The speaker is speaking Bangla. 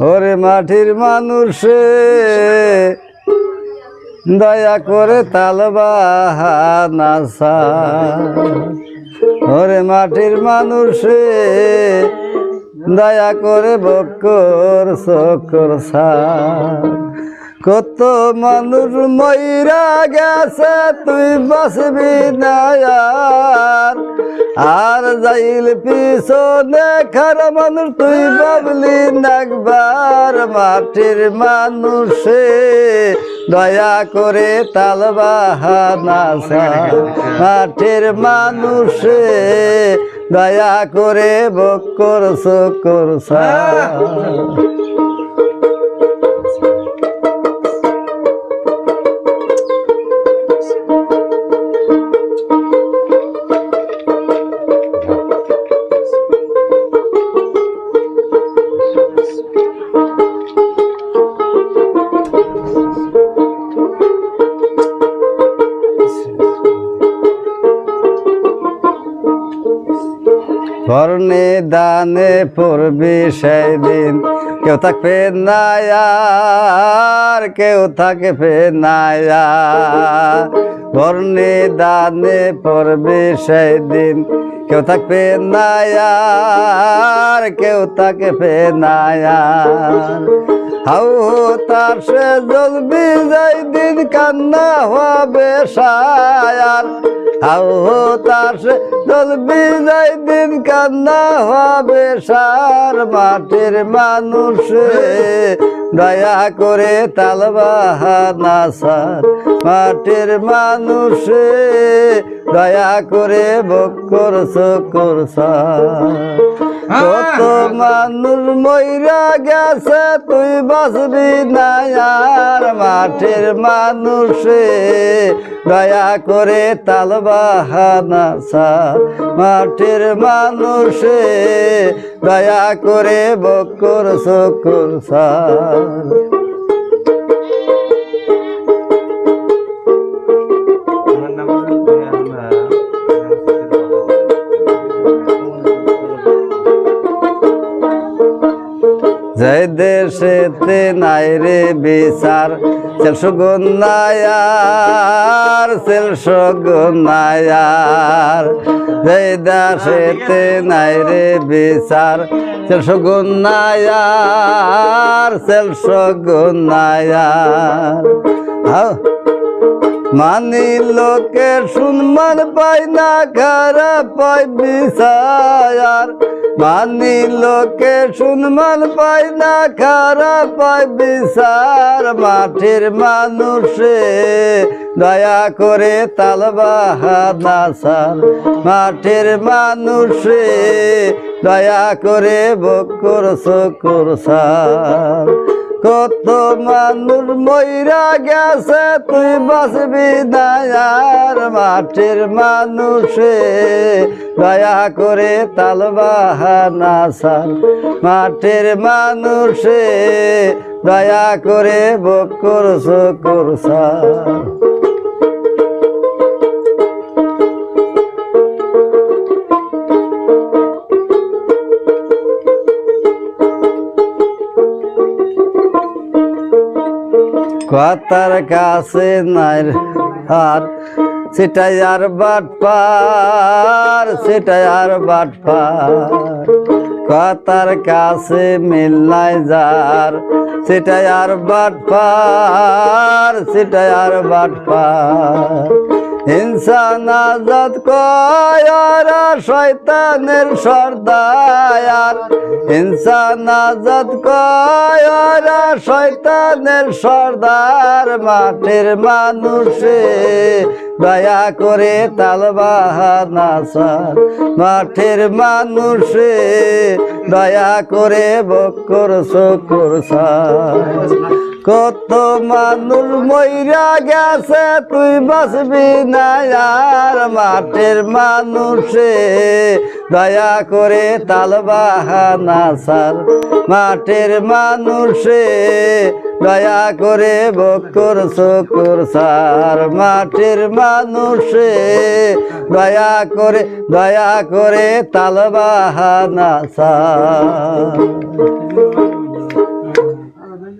ওরে মাটির মানুষে দয়া করে তাল বাহানা ওরে মাটির মানুষে দয়া করে বক্কর সকর কত মানুষ মইরা গেছে তুই বাঁচবি না আর যাইল পিছনে খারা মানুষ তুই ভাবলি নাকবার মাটির মানুষে দয়া করে তাল বাহানা মাটির মানুষে দয়া করে বক্কর সকর কর্ণে দানে পড়বি সেই দিন কেউ থাকবে না আর কেউ থাকবে না কর্ণে দানে পড়বি সেই দিন কেউ থাকবে না আর কেউ থাকবে না হাউ তার সে জ্বলবি যাই দিন কান্না হবে সায়ার হাউ তার সে জ্বলবি যাই দিন কান্না হবে সার মাটির মানুষে দয়া করে তাল বাহানা মাটির মানুষে দয়া করে বক্কর সকর কত মানুষ মইরা গেছে তুই বাঁচবি না আর মাটির মানুষে দয়া করে তাল বাহানা মাটির মানুষে দয়া করে বক্কর সকর যে দেশেতে নাই রে বিচার সেল সুগুনায়ার সেল সুগুনায়ার যে দেশেতে নাই রে বিচার সেল সুগুনায়ার সেল সুগুনায়ার মানি লোকে সম্মান পায় না খারাপ পায় বিচার মানি লোকে সম্মান পায় না খারাপ পায় বিচার মাটির মানুষে দয়া করে তাল বাহানা মাটির মানুষে দয়া করে বক্কর সকর কত মানুষ মইরা গেছে তুই বাঁচবি না আর মাটির মানুষে দয়া করে তাল বাহানা মাটির মানুষে দয়া করে বক্কর সকর কথার কাছে নাই আর সেটাই আর বাটপার সেটাই আর বাটপার কথার কাছে মিল নাই যার সেটাই আর বাটপার সেটাই আর বাটপার ইনসান আজাদ কয়ারা শয়তানের সর্দার ইনসান আজাদ কয়ারা শয়তানের সর্দার মাটির মানুষে দয়া করে তাল বাহানা মাটির মানুষে দয়া করে বক্কর সকর কত মানুষ মইরা গেছে তুই বাঁচবি না আর মাটির মানুষে দয়া করে তাল বাহানা মাটির মানুষে দয়া করে বক্কর সকর মাটির মানুষে দয়া করে তাল বাহানা